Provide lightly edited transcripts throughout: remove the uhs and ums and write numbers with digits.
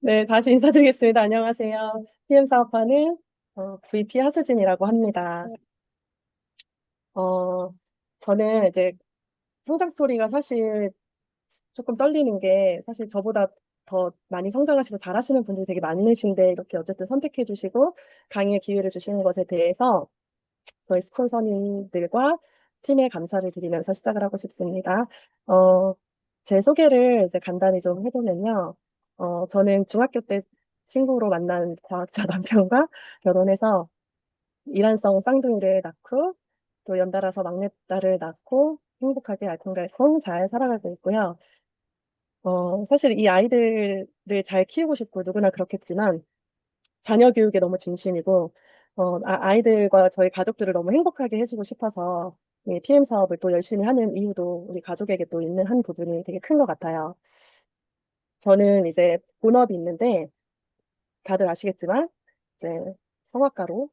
네, 다시 인사드리겠습니다. 안녕하세요. PM 사업하는 VP 하수진이라고 합니다. 어, 저는 이제 성장 스토리가 사실 조금 떨리는 게 사실 저보다 더 많이 성장하시고 잘하시는 분들이 되게 많으신데 이렇게 어쨌든 선택해 주시고 강의의 기회를 주시는 것에 대해서 저희 스폰서님들과 팀에 감사를 드리면서 시작을 하고 싶습니다. 어, 제 소개를 이제 간단히 좀 해보면요. 저는 중학교 때 친구로 만난 과학자 남편과 결혼해서 이란성 쌍둥이를 낳고 또 연달아서 막내딸을 낳고 행복하게 알콩달콩 잘 살아가고 있고요. 사실 이 아이들을 잘 키우고 싶고 누구나 그렇겠지만 자녀 교육에 너무 진심이고, 아이들과 저희 가족들을 너무 행복하게 해주고 싶어서 이 PM 사업을 또 열심히 하는 이유도 우리 가족에게 또 있는 한 부분이 되게 큰 것 같아요. 저는 이제 본업이 있는데 다들 아시겠지만 이제 성악가로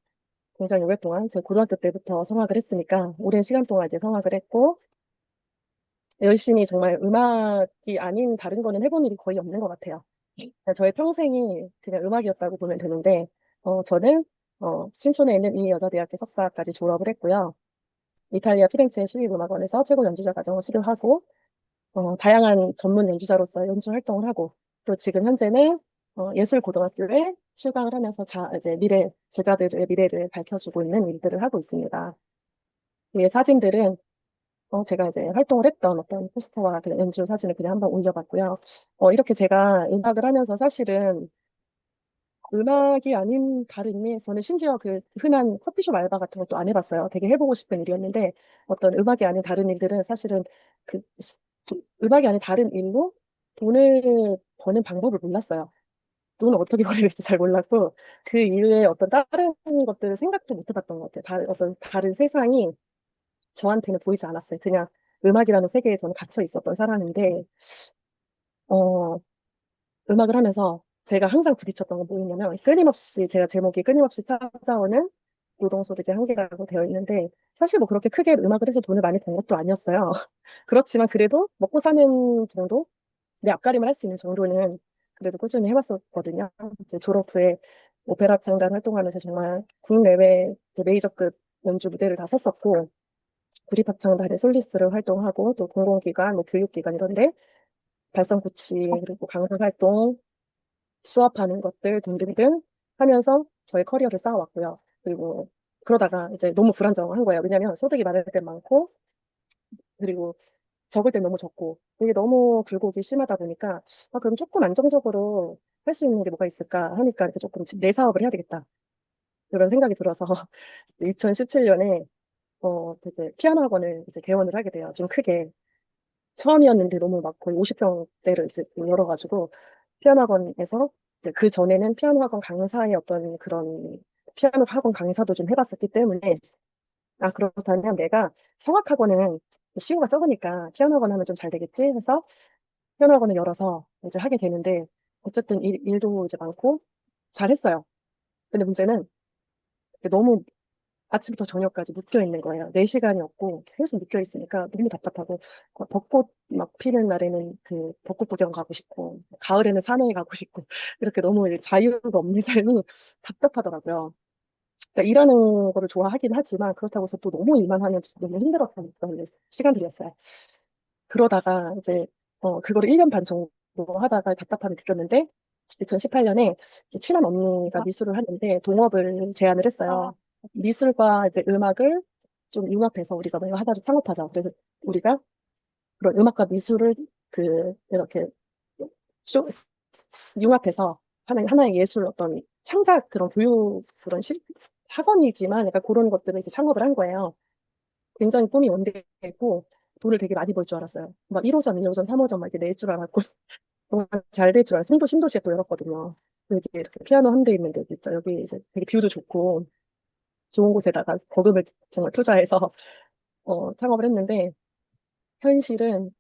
굉장히 오랫동안 제 고등학교 때부터 성악을 했으니까 오랜 시간 동안 이제 성악을 했고 열심히 정말 음악이 아닌 다른 거는 해본 일이 거의 없는 것 같아요. 저의 평생이 그냥 음악이었다고 보면 되는데, 저는 신촌에 있는 이 여자대학교 석사까지 졸업을 했고요. 이탈리아 피렌체 시립음악원에서 최고 연주자 과정을 수료하고, 다양한 전문 연주자로서 연주 활동을 하고, 또 지금 현재는 예술고등학교에 출강을 하면서 이제 제자들의 미래를 밝혀주고 있는 일들을 하고 있습니다. 위에 사진들은 제가 이제 활동을 했던 어떤 포스터와 그냥 연주 사진을 그냥 한번 올려봤고요. 이렇게 제가 음악을 하면서 사실은 음악이 아닌 다른 일, 저는 심지어 그 흔한 커피숍 알바 같은 것도 안 해봤어요. 되게 해보고 싶은 일이었는데, 어떤 음악이 아닌 다른 일들은 사실은 그, 음악이 아닌 다른 일로 돈을 버는 방법을 몰랐어요. 돈을 어떻게 벌어야 될지 잘 몰랐고, 그 이외에 어떤 다른 것들을 생각도 못 해봤던 것 같아요. 어떤 다른 세상이 저한테는 보이지 않았어요. 그냥 음악이라는 세계에 저는 갇혀 있었던 사람인데, 어, 음악을 하면서 제가 항상 부딪혔던 건 뭐였냐면 끊임없이 제가 제목이 끊임없이 찾아오는 노동소득의 한계라고 되어 있는데 사실 뭐 그렇게 크게 음악을 해서 돈을 많이 번 것도 아니었어요. 그렇지만 그래도 먹고 사는 정도? 내 앞가림을 할 수 있는 정도는 그래도 꾸준히 해봤었거든요. 이제 졸업 후에 오페라 합창단 활동하면서 정말 국내외 이제 메이저급 연주 무대를 다 섰었고 구립합창단의 솔리스트를 활동하고 또 공공기관, 뭐 교육기관 이런데 발성 코치 그리고 강사 활동 수업하는 것들 등등등 하면서 저의 커리어를 쌓아왔고요. 그리고 그러다가 이제 너무 불안정한 거예요. 왜냐면 소득이 많을 때 많고, 그리고 적을 때 너무 적고, 이게 너무 굴곡이 심하다 보니까, 그럼 조금 안정적으로 할 수 있는 게 뭐가 있을까 하니까 이렇게 조금 내 사업을 해야 되겠다. 이런 생각이 들어서 2017년에 되게 피아노 학원을 이제 개원을 하게 돼요. 좀 크게. 처음이었는데 너무 막 거의 50평대를 이제 열어가지고 피아노 학원에서 이제 그 전에는 피아노 학원 강사의 어떤 그런 피아노 학원 강사도 좀 해봤었기 때문에 그렇다면 내가 성악 학원은 수요가 적으니까 피아노 학원 하면 좀 잘 되겠지 해서 피아노 학원을 열어서 이제 하게 되는데 어쨌든 일도 이제 많고 잘했어요. 근데 문제는 너무 아침부터 저녁까지 묶여 있는 거예요. 4시간이 없고 계속 묶여 있으니까 너무 답답하고 벚꽃 막 피는 날에는 그 벚꽃 구경 가고 싶고 가을에는 산에 가고 싶고 이렇게 너무 이제 자유가 없는 삶이 답답하더라고요. 그러니까 일하는 거를 좋아하긴 하지만 그렇다고 해서 또 너무 일만 하면 너무 힘들었던 그런 시간들이었어요. 그러다가 이제 그거를 1년 반 정도 하다가 답답함이 느꼈는데 2018년에 친한 언니가 미술을 하는데 동업을 제안을 했어요. 미술과 이제 음악을 좀 융합해서 우리가 뭔가 하나를 창업하자. 그래서 우리가 그런 음악과 미술을 이렇게 좀 융합해서 하나의 예술 어떤 창작 그런 교육 그런 학원이지만 약간 그런 것들을 이제 창업을 한 거예요. 굉장히 꿈이 원대했고 돈을 되게 많이 벌 줄 알았어요. 막 1호점, 2호점, 3호점 막 이렇게 낼 줄 알았고 정말 잘 될 줄 알았어요. 신도시에 또 열었거든요. 여기 이렇게 피아노 한 대 있는데 진짜 여기 이제 되게 뷰도 좋고 좋은 곳에다가 거금을 정말 투자해서 창업을 했는데 현실은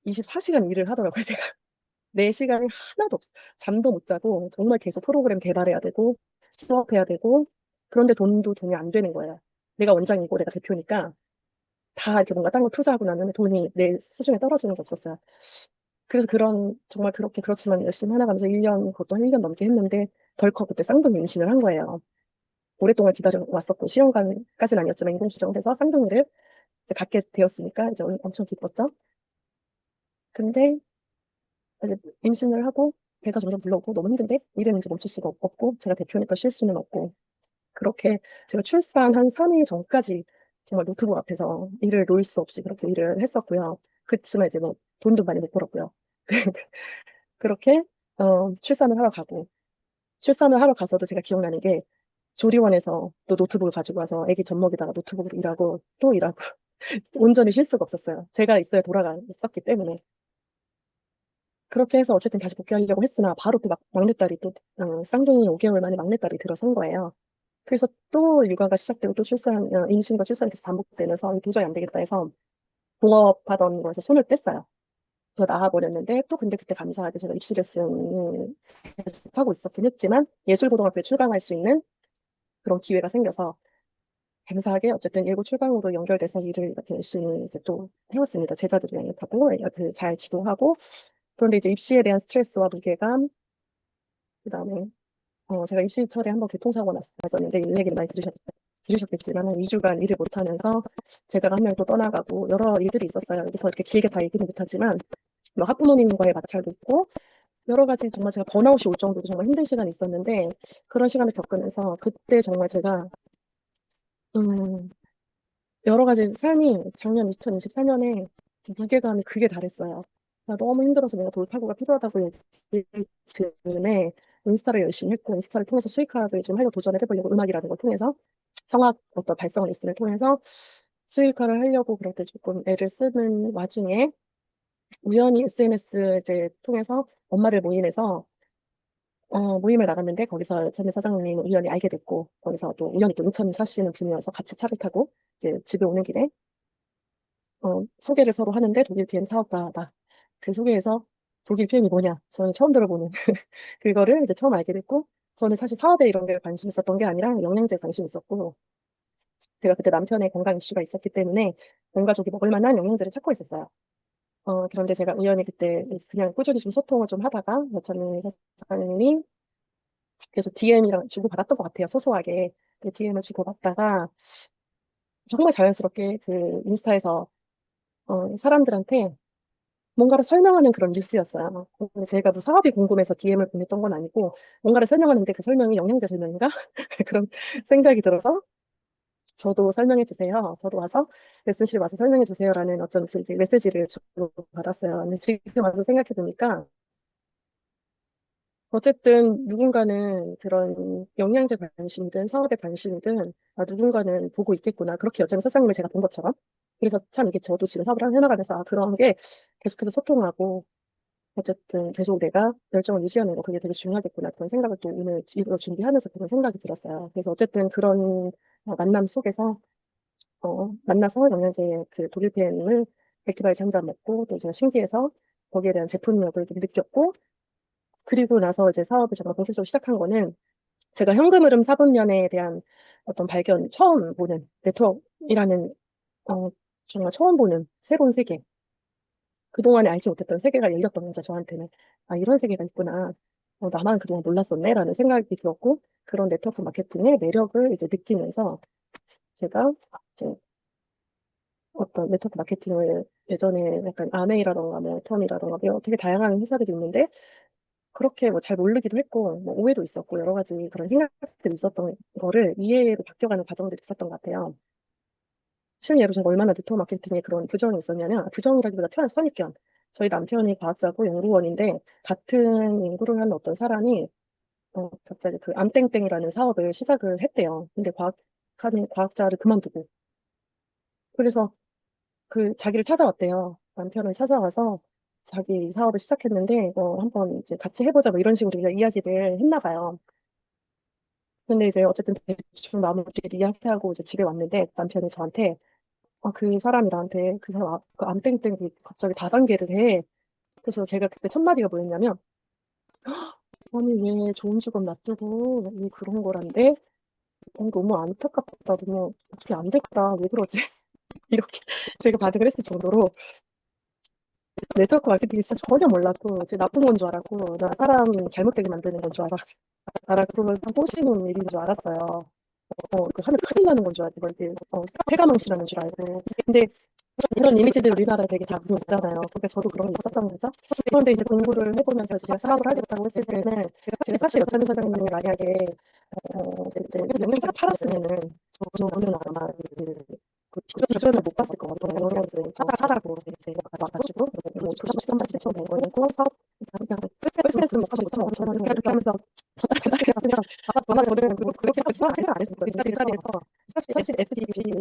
24시간 일을 하더라고요, 제가. 내 시간이 하나도 없어. 잠도 못 자고 정말 계속 프로그램 개발해야 되고 수업해야 되고 그런데 돈이 안 되는 거예요. 내가 원장이고 내가 대표니까 다 이렇게 뭔가 딴 거 투자하고 나면 돈이 내 수준에 떨어지는 게 없었어요. 그래서 정말 그렇게 그렇지만 열심히 해나가면서 1년, 그것도 한 1년 넘게 했는데, 덜컥 그때 쌍둥이 임신을 한 거예요. 오랫동안 기다려 왔었고, 시험관까지는 아니었지만 인공수정을 해서 쌍둥이를 이제 갖게 되었으니까 이제 엄청 기뻤죠. 근데 이제 임신을 하고 배가 점점 불러오고 너무 힘든데 일은 이제 멈출 수가 없고 제가 대표니까 쉴 수는 없고 그렇게 제가 출산 한 3일 전까지 정말 노트북 앞에서 일을 놓을 수 없이 그렇게 일을 했었고요. 그렇지만 이제 뭐 돈도 많이 못 벌었고요. 그렇게 출산을 하러 가고 출산을 하러 가서도 제가 기억나는 게 조리원에서 또 노트북을 가지고 와서 애기 젖먹이다가 노트북으로 일하고 또 일하고 온전히 쉴 수가 없었어요. 제가 있어야 돌아가 있었기 때문에. 그렇게 해서 어쨌든 다시 복귀하려고 했으나 바로 또 막내딸이 또 쌍둥이 5개월 만에 막내딸이 들어선 거예요. 그래서 또 육아가 시작되고 또 임신과 출산이 계속 반복되면서 도저히 안 되겠다 해서 동업하던 거에서 손을 뺐어요. 그래서 나와버렸는데 또 근데 그때 감사하게 제가 입시 레슨을 계속 하고 있었긴 했지만 예술고등학교에 출강할 수 있는 그런 기회가 생겨서 감사하게 어쨌든 예고 출강으로 연결돼서 일을 이렇게 열심히 이제 또 해왔습니다. 제자들을 영입하고 잘 지도하고 그런데 이제 입시에 대한 스트레스와 무게감 그다음에 제가 입시 철에 한번 교통사고 났었는데 이 얘기를 많이 들으셨겠지만 2주간 일을 못하면서 제자가 한 명 또 떠나가고 여러 일들이 있었어요. 여기서 이렇게 길게 다 얘기는 못하지만 뭐 학부모님과의 마찰도 있고 여러 가지 정말 제가 번아웃이 올 정도로 정말 힘든 시간이 있었는데 그런 시간을 겪으면서 그때 정말 제가 음, 여러 가지 삶이 작년 2024년에 무게감이 극에 달했어요. 나 너무 힘들어서 내가 돌파구가 필요하다고 얘기할 즈음에 인스타를 열심히 했고 인스타를 통해서 수익화를 좀 하려고 도전을 해보려고 음악이라는 걸 통해서 성악 어떤 발성 레슨을 통해서 수익화를 하려고 그럴 때 조금 애를 쓰는 와중에 우연히 SNS 이제 통해서 엄마들 모임에서 모임을 나갔는데 거기서 전에 사장님을 우연히 알게 됐고 거기서 또 우연히 또 인천 사시는 분이어서 같이 차를 타고 이제 집에 오는 길에 소개를 서로 하는데 독일 PM 사업가다. 그 소개에서 독일 PM이 뭐냐? 저는 처음 들어보는 그거를 이제 처음 알게 됐고 저는 사실 사업에 이런 게 관심 있었던 게 아니라 영양제에 관심 있었고 제가 그때 남편의 건강 이슈가 있었기 때문에 온 가족이 먹을 만한 영양제를 찾고 있었어요. 그런데 제가 우연히 그때 그냥 꾸준히 좀 소통을 좀 하다가 여차님 사장님이 계속 DM이랑 주고받았던 것 같아요. 소소하게. 그 DM을 주고받다가 정말 자연스럽게 그 인스타에서 사람들한테 뭔가를 설명하는 그런 뉴스였어요. 근데 제가 뭐 사업이 궁금해서 DM을 보냈던 건 아니고 뭔가를 설명하는데 그 설명이 영양제 설명인가? 그런 생각이 들어서 저도 설명해 주세요. 저도 와서 레슨실에 와서 설명해 주세요라는 어떤 그 이제 메시지를 주고 받았어요. 근데 지금 와서 생각해 보니까 어쨌든 누군가는 그런 영양제 관심이든 사업에 관심이든 누군가는 보고 있겠구나. 그렇게 여차는 사장님을 제가 본 것처럼. 그래서 참 이게 저도 지금 사업을 해나가면서 그런 게 계속해서 소통하고 어쨌든 계속 내가 열정을 유지하는 거 그게 되게 중요하겠구나. 그런 생각을 또 오늘 이거 준비하면서 그런 생각이 들었어요. 그래서 어쨌든 그런 만남 속에서 만나서 영양제 그 독일 펜을 액티바이즈 한 잔 먹고 또 제가 신기해서 거기에 대한 제품력을 좀 느꼈고 그리고 나서 이제 사업을 제가 본격적으로 시작한 거는 제가 현금 흐름 사분면에 대한 어떤 발견, 처음 보는 네트워크이라는, 정말 처음 보는 새로운 세계. 그동안에 알지 못했던 세계가 열렸던 거죠, 저한테는. 아, 이런 세계가 있구나. 나만 그동안 몰랐었네? 라는 생각이 들었고, 그런 네트워크 마케팅의 매력을 이제 느끼면서 제가 이제 어떤 네트워크 마케팅을 예전에 약간 아메이라던가 뭐 텀이라던가 뭐 되게 다양한 회사들이 있는데 그렇게 뭐 잘 모르기도 했고, 뭐 오해도 있었고, 여러 가지 그런 생각들이 있었던 거를 이해로 바뀌어가는 과정들이 있었던 것 같아요. 쉬운 예로 제가 얼마나 네트워크 마케팅에 그런 부정이 있었냐면, 부정이라기보다 표현 선입견. 저희 남편이 과학자고 연구원인데, 같은 연구를 하는 어떤 사람이, 갑자기 그 암땡땡이라는 사업을 시작을 했대요. 근데 하는 과학자를 그만두고. 그래서 그 자기를 찾아왔대요. 남편을 찾아와서 자기 이 사업을 시작했는데, 한번 이제 같이 해보자, 뭐 이런 식으로 이야기를 했나 봐요. 근데 이제 어쨌든 대충 마무리를 이야기하고 이제 집에 왔는데 남편이 저한테 그 사람이 나한테 그 사람 그 암땡땡 갑자기 다단계를 해. 그래서 제가 그때 첫 마디가 뭐였냐면 아니 왜 좋은 직업 놔두고 왜 그런 거란데 너무 안타깝다 너무 어떻게 안 됐다 왜 그러지 이렇게 제가 반응을 했을 정도로 네트워크 마케팅이 진짜 전혀 몰랐고, 진짜 나쁜 건 줄 알았고, 나 사람 잘못되게 만드는 건 줄 알았고, 그래서 꼬시는 일인 줄 알았어요. 그 하면 큰일 나는 건 줄 알고, 이게, 패가망신하는 줄 알고. 근데 이런 이미지들 우리나라에 되게 다 분명 있잖아요. 그러니까 저도 그런 게 있었던 거죠. 그런데 이제 공부를 해보면서 제가 사업을 하겠다고 했을 때는 제가 사실 여차미 사장님이 만약에 그때 명령장을 팔았으면은 저는 아마 그 비전을 못 봤을 것 같아요. 영양제 사라고 이제 와가지고 뭐 조정 시점 자체 처음 내고 사업 그냥 프리랜서 못 하고 5천 원 이렇게 하면서 제작했으면 아마 저는 그 생각 안 했을 거예요. 그 자리에서 사실 SDP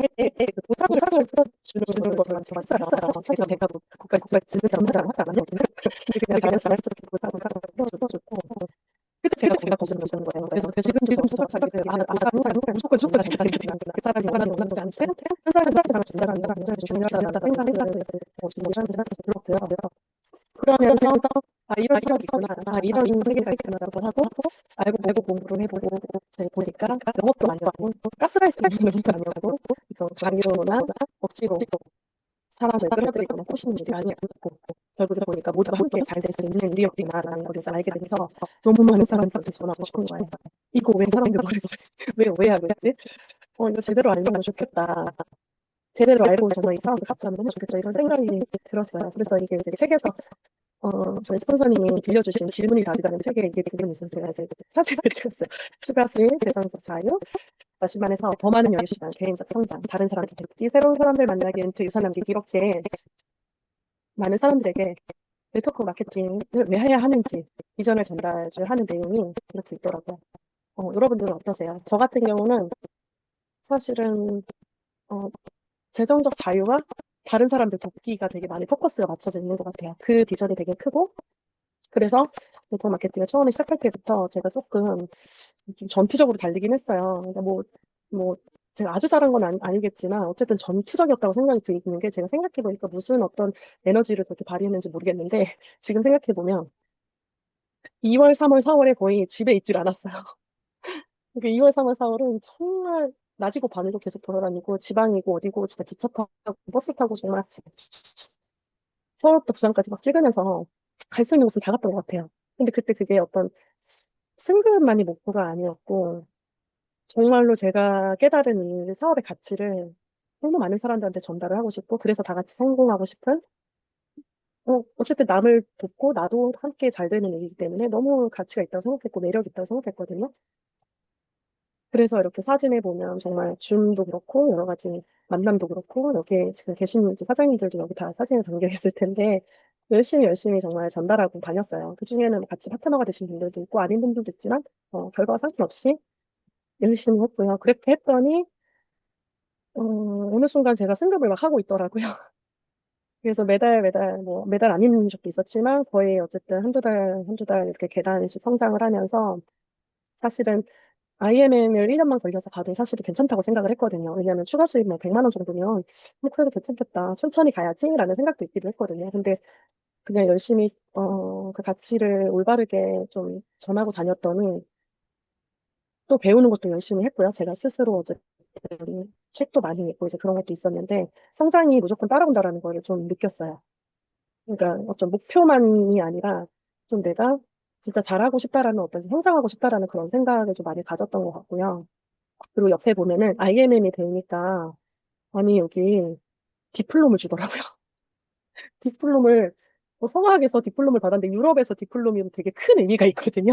그 보상을 틀어주는 거를 제가 했어요. 사실 제가 뭐 그까지 듣는 담당을 하지 않았거든요. 근데 그냥 자연스럽게 보상을 틀어줬고 그때 제가 거슬러 있는 거예요. 그래서 지금 수석자기들 항상 무조건 잘해야 되는 그 사람이 원하지 않지 현장에서 진단하는 게 굉장히 중요하다는 생각을 모션한테 생각해서 들었고요. 그러면서 이런 사업이 있구나, 이런 세계가 있구나라고 하고 알고 공부를 해보고 제가 보니까 영업도 아니고 가스라이팅은 영업도 아니고 강요나 억지로 사람을 끌어들이거나 꼬시는 일이 아니었고 결국에 보니까 모두가 함께 잘 될 수 있는 일이었구나라는 걸 이제 알게 되면서 너무 많은 사람들한테 전하고 싶은 거예요. 이거 왜 사람들 모르지? 왜 오해하고 있지? 이거 제대로 알면 좋겠다. 제대로 알고 정말 이 사업을 같이 하면 너무 좋겠다 이런 생각이 들었어요. 그래서 이게 이제 책에서 저희 스폰서님이 빌려주신 질문이 답이라는 책에 이게 부분이 있어서 제가 이제 사진을 찍었어요. 추가 수익, 재정적 자유, 다시 말해서 더 많은 여유 시간, 개인적 성장, 다른 사람들 돕기, 새로운 사람들 만나기, 인트 유산 남기기 이렇게 많은 사람들에게 네트워크 마케팅을 왜 해야 하는지 비전을 전달을 하는 내용이 이렇게 있더라고요. 여러분들은 어떠세요? 저 같은 경우는 사실은 재정적 자유와 다른 사람들 돕기가 되게 많이 포커스가 맞춰져 있는 것 같아요. 그 비전이 되게 크고 그래서 네트워크 마케팅을 처음에 시작할 때부터 제가 조금 좀 전투적으로 달리긴 했어요. 그러니까 뭐 제가 아주 잘한 건 아니겠지만 어쨌든 전투적이었다고 생각이 드는 게 제가 생각해보니까 무슨 어떤 에너지를 그렇게 발휘했는지 모르겠는데 지금 생각해보면 2월, 3월, 4월에 거의 집에 있질 않았어요. 그러니까 2월, 3월, 4월은 정말 낮이고 밤이고 계속 돌아다니고 지방이고 어디고 진짜 기차 타고 버스 타고 정말 서울부터 부산까지 막 찍으면서 갈 수 있는 곳은 다 갔던 것 같아요. 근데 그때 그게 어떤 승급만이 목표가 아니었고 정말로 제가 깨달은 이 사업의 가치를 너무 많은 사람들한테 전달을 하고 싶고 그래서 다 같이 성공하고 싶은 어쨌든 남을 돕고 나도 함께 잘 되는 일이기 때문에 너무 가치가 있다고 생각했고 매력 있다고 생각했거든요. 그래서 이렇게 사진에 보면 정말 줌도 그렇고 여러 가지 만남도 그렇고 여기 지금 계신 이제 사장님들도 여기 다 사진에 담겨 있을 텐데 열심히 정말 전달하고 다녔어요. 그중에는 뭐 같이 파트너가 되신 분들도 있고 아닌 분들도 있지만 결과와 상관없이 열심히 했고요. 그렇게 했더니 어느 순간 제가 승급을 막 하고 있더라고요. 그래서 매달 아닌 적도 있었지만 거의 어쨌든 한두 달 이렇게 계단식 성장을 하면서 사실은 IMM을 1년만 걸려서 가도 사실은 괜찮다고 생각을 했거든요. 왜냐하면 추가 수입 뭐 100만 원 정도면 뭐 그래도 괜찮겠다. 천천히 가야지라는 생각도 있기도 했거든요. 근데 그냥 열심히 그 가치를 올바르게 좀 전하고 다녔더니 또 배우는 것도 열심히 했고요. 제가 스스로 어쨌든 책도 많이 읽고 이제 그런 것도 있었는데 성장이 무조건 따라온다라는 걸 좀 느꼈어요. 그러니까 어떤 목표만이 아니라 좀 내가 진짜 잘하고 싶다라는 어떤 성장하고 싶다라는 그런 생각을 좀 많이 가졌던 것 같고요. 그리고 옆에 보면은 IMM이 되니까 아니 여기 디플롬을 주더라고요. 디플롬을 성악에서 디플롬을 받았는데 유럽에서 디플롬이 되게 큰 의미가 있거든요.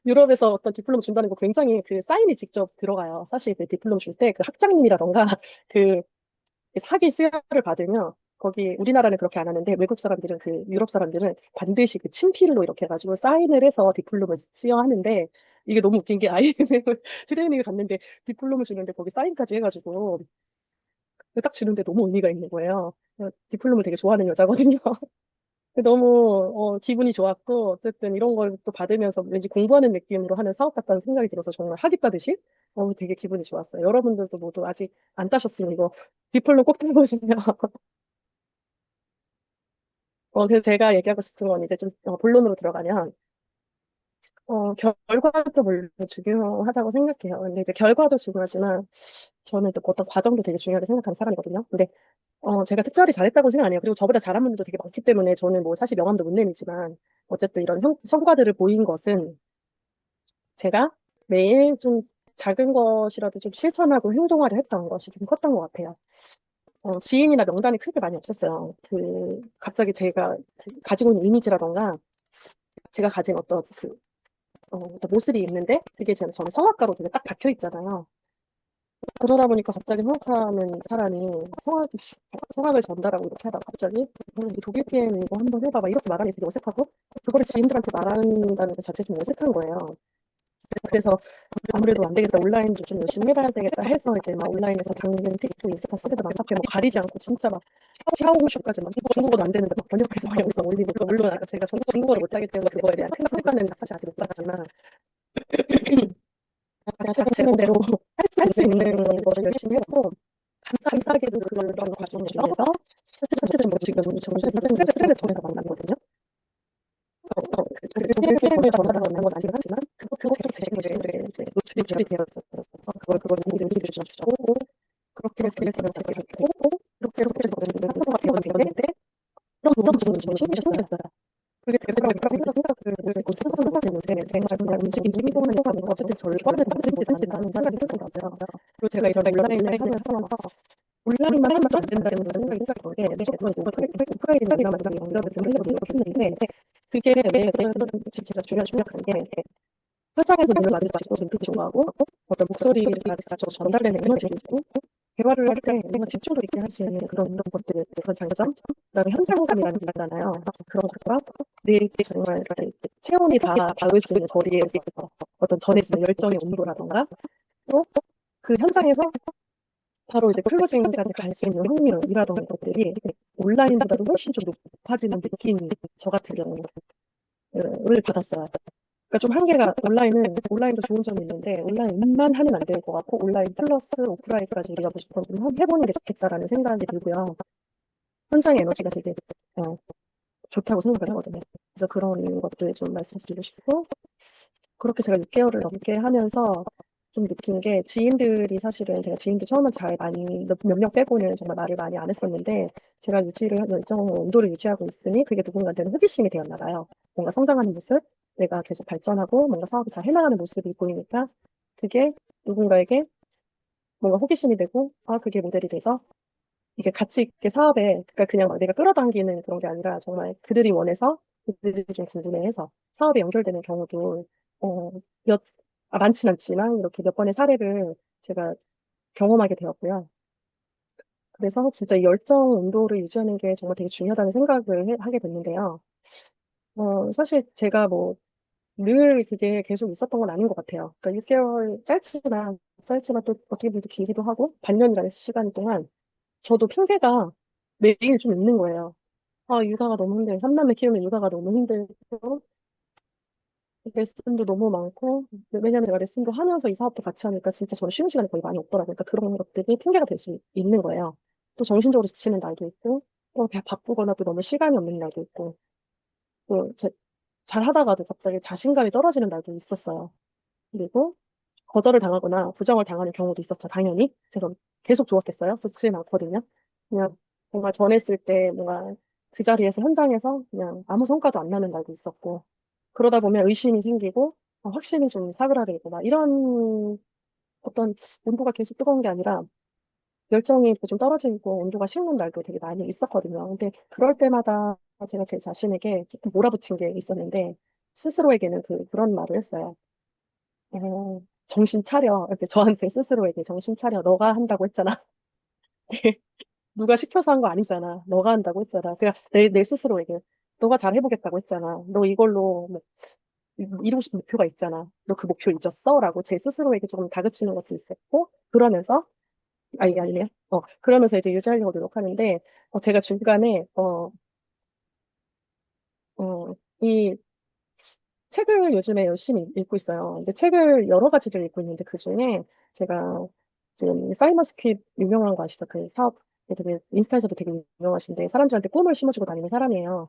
유럽에서 어떤 디플롬 준다는 거 굉장히 그 사인이 직접 들어가요. 사실 그 디플롬 줄 때 그 학장님이라던가 그 사기 수여를 받으면 거기 우리나라는 그렇게 안 하는데 외국 사람들은 그 유럽 사람들은 반드시 그 친필로 이렇게 해가지고 사인을 해서 디플롬을 수여하는데 이게 너무 웃긴 게 아이엠을 트레이닝을 갔는데 디플롬을 주는데 거기 사인까지 해가지고 딱 주는데 너무 의미가 있는 거예요. 디플롬을 되게 좋아하는 여자거든요. 너무 기분이 좋았고 어쨌든 이런 걸 또 받으면서 왠지 공부하는 느낌으로 하는 사업 같다는 생각이 들어서 정말 하겠다듯이 되게 기분이 좋았어요. 여러분들도 모두 아직 안 따셨으면 이거 디플롬 꼭 따보세요. 그래서 제가 얘기하고 싶은 건 이제 좀 본론으로 들어가면 결과도 물론 중요하다고 생각해요. 근데 이제 결과도 중요하지만 저는 또 어떤 과정도 되게 중요하게 생각하는 사람이거든요. 근데 제가 특별히 잘했다고 생각 안 해요. 그리고 저보다 잘한 분들도 되게 많기 때문에 저는 뭐 사실 명함도 못 내미지만 어쨌든 이런 성과들을 보인 것은 제가 매일 좀 작은 것이라도 좀 실천하고 행동하려 했던 것이 좀 컸던 것 같아요. 지인이나 명단이 크게 많이 없었어요. 갑자기 제가 가지고 있는 이미지라던가 제가 가진 어떤 모습이 있는데 그게 저는 성악가로 되게 딱 박혀 있잖아요. 그러다 보니까 갑자기 성악하는 사람이 성악을 전달하고 이렇게 하다가 갑자기 독일 게임 이거 한번 해봐봐 이렇게 말하는 게 되게 어색하고 그거를 지인들한테 말한다는 것 자체가 좀 어색한 거예요. 그래서 아무래도 안 되겠다. 온라인도 좀 열심히 해봐야 되겠다 해서 이제 막 온라인에서 당근, 틱톡, 인스타 쓰레드 막 이렇게 뭐 가리지 않고 진짜 막 샤오호슈까지 막 중국어도 안 되는데 막 번역해서 막 영상 올리고 물론 제가 중국어를 못하기 때문에 그거에 대한 큰 성과는 사실 아직 못 받았지만 그냥 제 맘대로 할 수 있는 것을 열심히 했고 감사하게도 그런 과정 중에서 사실은 뭐 지금 정신 선생님 스트레스 통해서 만났거든요. 독일 게임을 전하다가 만난 건 아니긴 하지만 그것도 제 친구들의 이제 노출이 되어 있었어서 그걸 공유를 해주셨고 그렇게 해서 되게 했고 이렇게 해서 합동가 되었는데 그런 부분이 저는 신기했어요. 그게 되더라고요. 생각을 상상했는데 내가 정말 움직임 행동을 해가면서 어쨌든 저를 빠르게 생각이 들더라고요. 그리고 제가 이런 온라인을 하면서 온라인만 하면 안 된다는 생각이 들었던 게 내가 오프라인이나 만나면 연결을 좀 하려고 노력했는데 그게 왜 그런지 진짜 중요한 게 현장에서 눈을 마주치고 눈빛이 좋아하고 어떤 목소리가 전달되는 에너지를 주고 대화를 할 때 뭔가 집중도 있게 할 수 있는 그런 것들, 그런 장점, 그다음에 현장감이라는 게 있잖아요. 그런 것과 내 정말 이렇게 체온이 다 닿을 수 있는 거리에서 어떤 전해지는 열정의 온도라던가 또 그 현장에서 바로 이제 클로징까지 갈 수 있는 확률이라던가 것들이 온라인보다도 훨씬 좀 높아지는 느낌이 저 같은 경우를 받았어요. 그러니까 좀 한계가 온라인도 좋은 점이 있는데 온라인만 하면 안 될 것 같고 온라인 플러스 오프라인까지 우리가 무조건 좀 해보는 게 좋겠다라는 생각이 들고요. 현장의 에너지가 되게 좋다고 생각을 하거든요. 그래서 그런 것들 좀 말씀드리고 싶고 그렇게 제가 6개월을 넘게 하면서 좀 느낀 게 지인들이 사실은 제가 지인들 처음엔 잘 많이 몇 명 빼고는 정말 말을 많이 안 했었는데 제가 유지를 일정 온도를 유지하고 있으니 그게 누군가한테는 호기심이 되었나 봐요. 뭔가 성장하는 모습, 내가 계속 발전하고 뭔가 사업을 잘 해나가는 모습이 보이니까 그게 누군가에게 뭔가 호기심이 되고 그게 모델이 돼서 이게 가치 있게 사업에 그러니까 그냥 막 내가 끌어당기는 그런 게 아니라 정말 그들이 원해서 그들이 좀 궁금해해서 사업에 연결되는 경우도 어, 몇 많진 않지만 이렇게 몇 번의 사례를 제가 경험하게 되었고요. 그래서 진짜 이 열정 온도를 유지하는 게 정말 되게 중요하다는 생각을 하게 됐는데요. 사실 제가 뭐 늘 그게 계속 있었던 건 아닌 것 같아요. 그러니까 6개월 짧지만 또 어떻게 보면 또 길기도 하고 반년이라는 시간 동안 저도 핑계가 매일 좀 있는 거예요. 육아가 너무 힘들고, 3남매 키우면 육아가 너무 힘들고, 레슨도 너무 많고, 왜냐면 제가 레슨도 하면서 이 사업도 같이 하니까 진짜 저는 쉬는 시간이 거의 많이 없더라고요. 그러니까 그런 것들이 핑계가 될 수 있는 거예요. 또 정신적으로 지치는 날도 있고, 바쁘거나 또 너무 시간이 없는 날도 있고, 또 잘 하다가도 갑자기 자신감이 떨어지는 날도 있었어요. 그리고 거절을 당하거나 부정을 당하는 경우도 있었죠, 당연히. 제가 계속 좋았겠어요? 좋지는 않거든요. 그냥 뭔가 전했을 때 뭔가 그 자리에서 현장에서 그냥 아무 성과도 안 나는 날도 있었고 그러다 보면 의심이 생기고 확신이 좀 사그라들고 막 이런 어떤 온도가 계속 뜨거운 게 아니라 열정이 좀 떨어지고 온도가 식는 날도 되게 많이 있었거든요. 근데 그럴 때마다 제가 제 자신에게 조금 몰아붙인 게 있었는데 스스로에게는 그런 말을 했어요. 정신 차려. 이렇게 저한테 스스로에게 정신 차려. 너가 한다고 했잖아. 누가 시켜서 한 거 아니잖아. 너가 한다고 했잖아. 그냥 내 스스로에게. 너가 잘 해보겠다고 했잖아. 너 이걸로 뭐 이루고 싶은 목표가 있잖아. 너 그 목표 잊었어? 라고 제 스스로에게 조금 다그치는 것도 있었고, 그러면서, 이게 아니네요. 그러면서 이제 유지하려고 노력하는데, 제가 중간에, 이 책을 요즘에 열심히 읽고 있어요. 근데 책을 여러 가지를 읽고 있는데 그 중에 제가 지금 사이먼 스켑 유명한 거 아시죠? 그 사업 되게 인스타에서도 되게 유명하신데 사람들한테 꿈을 심어주고 다니는 사람이에요.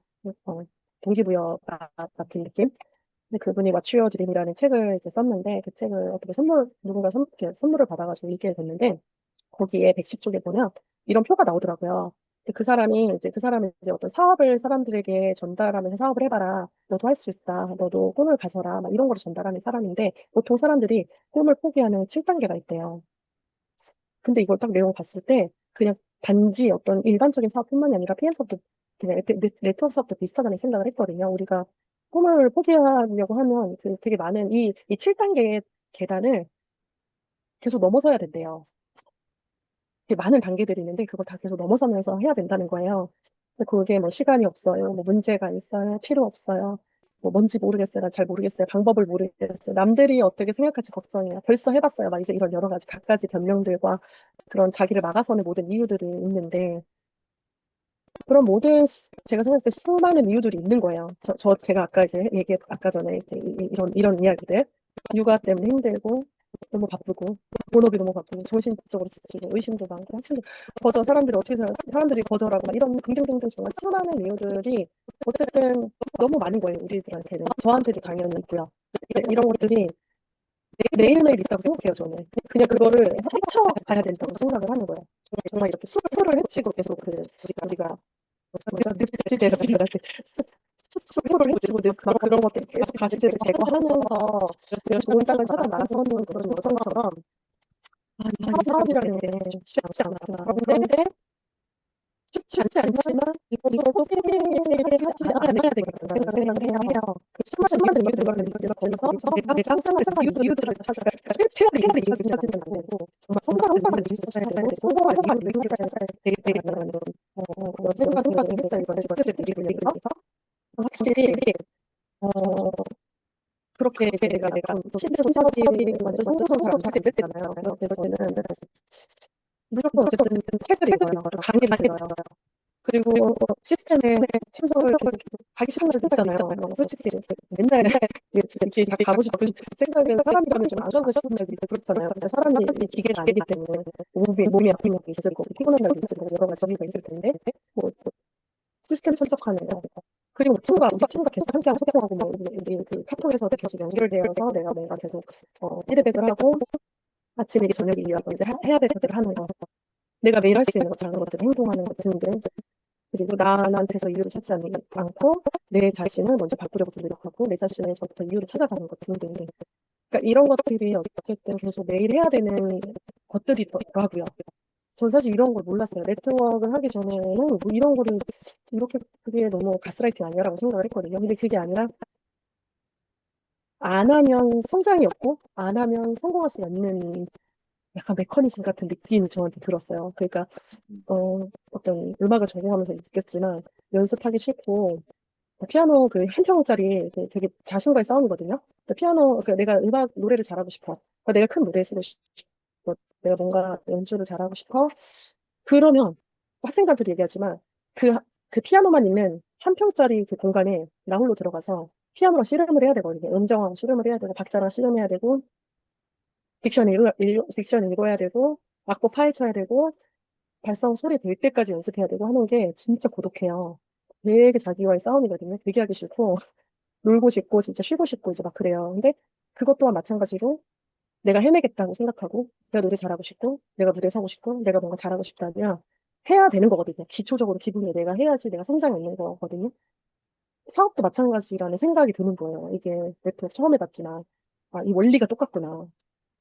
동기부여 같은 느낌. 근데 그분이 What's Your Dream이라는 책을 이제 썼는데 그 책을 어떻게 누군가 이렇게 선물을 받아가지고 읽게 됐는데 거기에 110쪽에 보면 이런 표가 나오더라고요. 근데 그 사람이 이제 어떤 사업을 사람들에게 전달하면서 사업을 해봐라. 너도 할 수 있다. 너도 꿈을 가져라. 막 이런 거를 전달하는 사람인데 보통 사람들이 꿈을 포기하는 7단계가 있대요. 근데 이걸 딱 내용 봤을 때 그냥 단지 어떤 일반적인 사업뿐만이 아니라 PM 사업도 그냥 네트워크 사업도 비슷하다는 생각을 했거든요. 우리가 꿈을 포기하려고 하면 그 되게 많은 이 7단계의 계단을 계속 넘어서야 된대요. 되게 많은 단계들이 있는데 그걸 다 계속 넘어서면서 해야 된다는 거예요. 근데 그게 뭐 시간이 없어요. 뭐 문제가 있어요. 필요 없어요. 뭐 뭔지 모르겠어요. 난 잘 모르겠어요. 방법을 모르겠어요. 남들이 어떻게 생각할지 걱정이에요. 벌써 해봤어요. 막 이제 이런 여러 가지 갖가지 변명들과 그런 자기를 막아서는 모든 이유들이 있는데 그런 제가 생각했을 때 수많은 이유들이 있는 거예요. 제가 아까 이제 아까 전에 이제 이런 이야기들. 육아 때문에 힘들고, 너무 바쁘고, 본업이 너무 바쁘고, 정신적으로 지치고, 의심도 많고, 확신도, 사람들이 거절하고, 막 이런 등등등등 정말 수많은 이유들이 어쨌든 너무 많은 거예요, 우리들한테는. 저한테도 당연히 있고요. 근데 이런 것들이 매일매일 있다고 생각해요, 저는. 그냥 그거를 헤쳐봐야 된다고 생각을 하는 거예요. 정말 이렇게 수프를 헤치고 계속 우리가 늪지대로 들어갈 때 수프를 헤치고 막 그런 것들 계속 가지들을 제거하면서 내가 좋은 땅을 찾아 나서는 그런 여정처럼 이 사업이라는 게 쉽지 않구나. 그런데 쉽지 않지만 이걸 포기하지 않아야 되겠다는 생각을 해요. 그 수많은 이유들과 내가 거기서 내가 항상 이유들을 찾아가 최악의 이유들을 찾으면 안 되고 정말 성장하는 이유들을 찾아야 되고 성공할 이유들을 찾아야 되겠다는 그런 생각을 했어요. 이번 집회를 드리고 위해서 확실히 어, 그렇게 내가 힘든 사업이 완전 성공적으로 안 됐잖아요. 그래서 저는 무조건 어쨌든 책을 읽어요. 또 강의를 들어요. 그리고 시스템에 참석을 계속 하기 싫은 날도 있잖아요. 솔직히 맨날 이렇게 다 가고 싶은 생각은 사람이라면 좀 안 가고 싶은 날도 있고 그렇잖아요. 근데 사람이 기계가 아니기 때문에 몸이 아픈 날도 있을 거고 피곤한 날도 있을 거고 여러 가지 이유가 있을 텐데 뭐 시스템 참석하는 거 그리고 우리 팀과 계속 함께하고 소통하고 뭐 우리 그 카톡에서도 계속 연결되어서 내가 뭔가 계속 피드백을 하고 아침이기 저녁이기 하고 이제 해야 될 것들을 하는 거 내가 매일 할 수 있는 거 작은 것들 행동하는 것 등등 그리고 나한테서 이유를 찾지 않고 내 자신을 먼저 바꾸려고 좀 노력하고 내 자신에서부터 이유를 찾아가는 것 등등 그러니까 이런 것들이 어쨌든 계속 매일 해야 되는 것들이더라고요. 전 사실 이런 걸 몰랐어요. 네트워크를 하기 전에는 뭐 이런 거를 이렇게 그게 너무 가스라이팅 아니야라고 생각을 했거든요. 근데 그게 아니라 안 하면 성장이 없고 안 하면 성공할 수 없는 약간 메커니즘 같은 느낌이 저한테 들었어요. 그러니까 어떤 음악을 전공하면서 느꼈지만 연습하기 싫고 피아노 그 한 평짜리 되게 자신과의 싸움이거든요. 내가 노래를 잘하고 싶어. 내가 큰 무대에 서고 싶어. 내가 뭔가 연주를 잘하고 싶어. 그러면 학생들한테도 얘기하지만 그, 그 피아노만 있는 한 평짜리 그 공간에 나 홀로 들어가서 피아노랑 씨름을 해야 되거든요. 음정하고 씨름을 해야 되고 박자랑 씨름해야 되고 딕션 읽어야 되고 악보 파헤쳐야 되고 발성 소리 될 때까지 연습해야 되고 하는 게 진짜 고독해요. 되게 자기와의 싸움이거든요. 되게 하기 싫고 놀고 싶고 진짜 쉬고 싶고 이제 막 그래요. 근데 그것 또한 마찬가지로 내가 해내겠다고 생각하고 내가 노래 잘하고 싶고 내가 무대에 서고 싶고 내가 뭔가 잘하고 싶다면 해야 되는 거거든요. 기초적으로 기본이 내가 해야지 내가 성장이 있는 거거든요. 사업도 마찬가지라는 생각이 드는 거예요. 이게 네트워크 처음 해봤지만 이 원리가 똑같구나.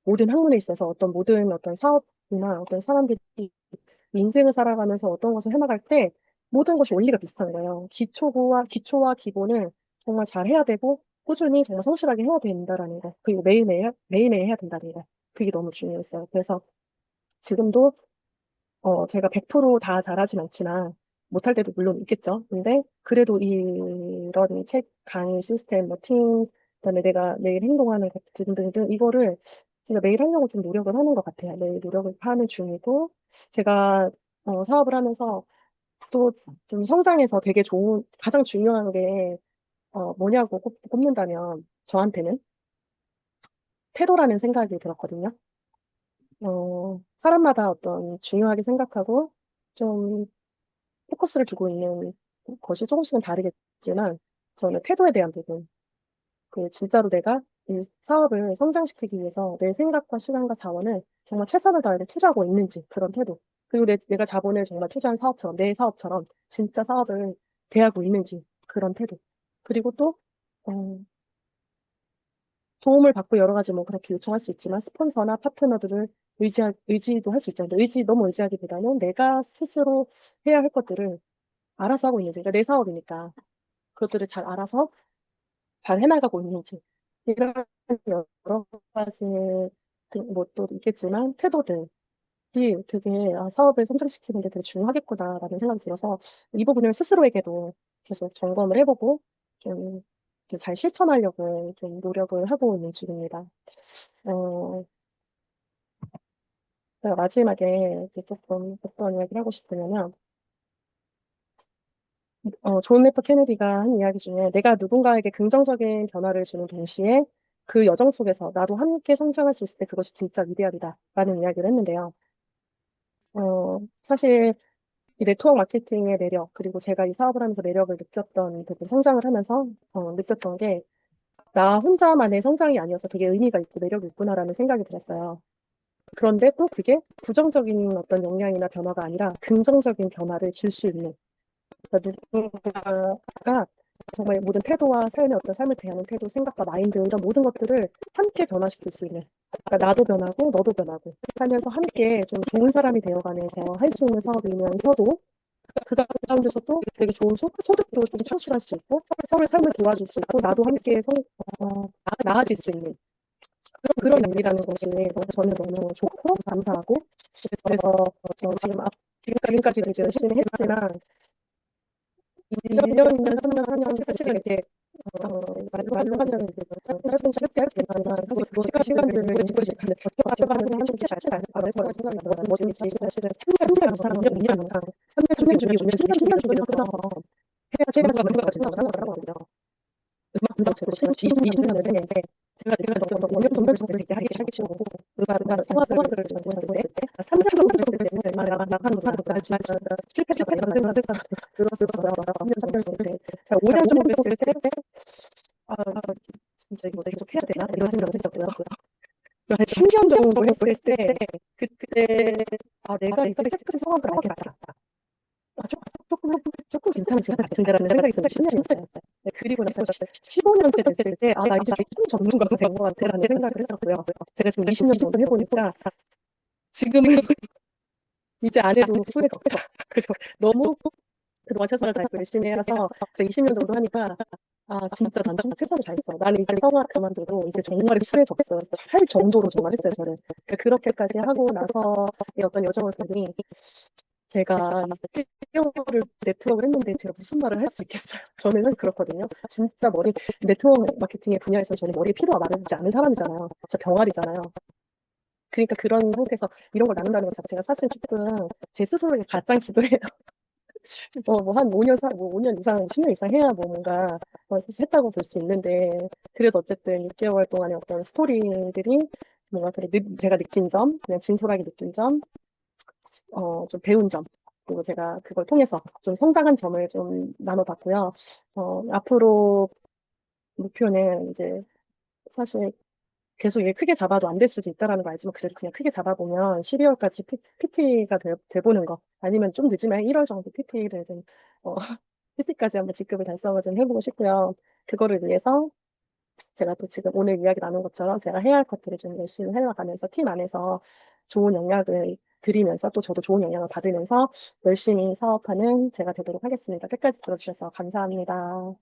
모든 학문에 있어서 모든 어떤 사업이나 어떤 사람들이 인생을 살아가면서 어떤 것을 해나갈 때 모든 것이 원리가 비슷한 거예요. 기초와 기본을 정말 잘 해야 되고 꾸준히 정말 성실하게 해야 된다라는 거. 그리고 매일매일 해야 된다는 거. 그게 너무 중요했어요. 그래서 지금도 제가 100%다 잘하진 않지만 못할 때도 물론 있겠죠. 근데 그래도 이런 책 강의 시스템, 뭐 팀, 그다음에 내가 매일 행동하는 것 등등등 이거를 진짜 매일 하려고 좀 노력을 하는 것 같아요. 매일 노력을 하는 중이고 제가 사업을 하면서 또 좀 성장해서 되게 가장 중요한 게 뭐냐고 꼽는다면 저한테는 태도라는 생각이 들었거든요. 사람마다 어떤 중요하게 생각하고 좀 포커스를 두고 있는 것이 조금씩은 다르겠지만 저는 태도에 대한 부분, 진짜로 내가 이 사업을 성장시키기 위해서 내 생각과 시간과 자원을 정말 최선을 다해서 투자하고 있는지 그런 태도. 그리고 내가 자본을 정말 투자한 사업처럼, 내 사업처럼 진짜 사업을 대하고 있는지 그런 태도. 그리고 또 어, 도움을 받고 여러 가지 뭐 그렇게 요청할 수 있지만 스폰서나 파트너들을 의지도 할 수 있잖아요. 너무 의지하기보다는 내가 스스로 해야 할 것들을 알아서 하고 있는지, 그러니까 내 사업이니까 그것들을 잘 알아서 잘 해나가고 있는지 이런 여러 가지 뭐 또 있겠지만 태도들이 되게 사업을 성장시키는 데 되게 중요하겠구나라는 생각이 들어서 이 부분을 스스로에게도 계속 점검을 해보고 좀 잘 실천하려고 좀 노력을 하고 있는 중입니다. 어, 제가 마지막에 이제 조금 어떤 이야기를 하고 싶으냐면, 존 F 케네디가 한 이야기 중에 내가 누군가에게 긍정적인 변화를 주는 동시에 그 여정 속에서 나도 함께 성장할 수 있을 때 그것이 진짜 위대함이다. 라는 이야기를 했는데요. 사실 이 네트워크 마케팅의 매력, 그리고 제가 이 사업을 하면서 매력을 느꼈던, 그 성장을 하면서 느꼈던 게 나 혼자만의 성장이 아니어서 되게 의미가 있고 매력이 있구나라는 생각이 들었어요. 그런데 또 그게 부정적인 어떤 영향이나 변화가 아니라 긍정적인 변화를 줄 수 있는, 그러니까 누군가가 정말 모든 태도와 삶을 대하는 태도, 생각과 마인드 이런 모든 것들을 함께 변화시킬 수 있는, 그러니까 나도 변하고 너도 변하고 하면서 함께 좀 좋은 사람이 되어가면서 할 수 있는 사업이면서도 그 가운데서 또 되게 좋은 소득도 좀 창출할 수 있고 서로의 삶을 도와줄 수 있고 나도 함께 나아질 수 있는 그런 일이라는 것이 저는 너무 좋고 감사하고, 그래서 지금까지도 이제 열심히 했지만 1년이면 3년, 4년 사실은 이렇게 말로 하면 이렇게 짧겠지만 사실 그 시간들을 연구에 버텨가면서 하는 게 쉽지 않을 거라고 생각이 들어요. 뭐든지 사실은 3년 이상, 2년 이상, 3년 주기, 5년 주기, 10년 주기를 끊어서 해야 뭔가가 된다고 생각하거든요. 음악 공동체로 제가 20년을 했는데 제가 어떤 5년 정도 됐을 때 하기 시작했고 음악 성악을 전공했을 때 3년 정도 됐을 때 나는 진짜 실패가 일어나는 들었었어요. 3년 정도 됐을 때 5년 정도 됐을 때 아, 진짜 이거 계속 해야 되나? 이런 생각이 들었고요. 한 10년 정도 했을 때 그때 내가 이제 끝까지 성악을 알겠다. 조금, 조금 괜찮아진 것 같은데라는 생각이 들어서 10년이 있어요. 네, 그리고 나서 15년째 됐을 때, 나 이제 조금 전문가가 된 것 같아라는 생각을 했었고요. 제가 지금 20년 정도 해보니까, 지금은 이제 안 해도 후회가 없어요. 그죠? 너무 그동안 최선을 다해서 열심히 해서, 이제 20년 정도 하니까, 진짜 난 정말 최선을 다했어. 나는 이제 성악 그만둬도 이제 정말 후회가 없어요. 할 정도로 정말 했어요, 저는. 그러니까 그렇게까지 하고 나서 이 어떤 여정을 보니, 제가 6개월을 네트워크를 했는데 제가 무슨 말을 할 수 있겠어요. 저는 사실 그렇거든요. 진짜 네트워크 마케팅의 분야에서 저는 머리에 피로가 마르지 않은 사람이잖아요. 진짜 병아리잖아요. 그러니까 그런 상태에서 이런 걸 나눈다는 것 자체가 사실 조금 제 스스로에게 가장 기도해요. 한 5년 이상, 10년 이상 해야 뭐 뭔가 사실 했다고 볼 수 있는데, 그래도 어쨌든 6개월 동안의 어떤 스토리들이 뭔가 그래, 제가 느낀 점, 그냥 진솔하게 느낀 점, 좀 배운 점, 그리고 제가 그걸 통해서 좀 성장한 점을 좀 나눠봤고요. 앞으로 목표는 이제 사실 계속 이게 크게 잡아도 안 될 수도 있다라는 걸 알지만 그래도 그냥 크게 잡아보면 12월까지 PT가 돼보는 거, 아니면 좀 늦으면 1월 정도 PT를 좀, PT까지 한번 직급을 달성을 좀 해보고 싶고요. 그거를 위해서 제가 또 지금 오늘 이야기 나눈 것처럼 제가 해야 할 것들을 좀 열심히 해나가면서 팀 안에서 좋은 영향을 드리면서 또 저도 좋은 영향을 받으면서 열심히 사업하는 제가 되도록 하겠습니다. 끝까지 들어주셔서 감사합니다.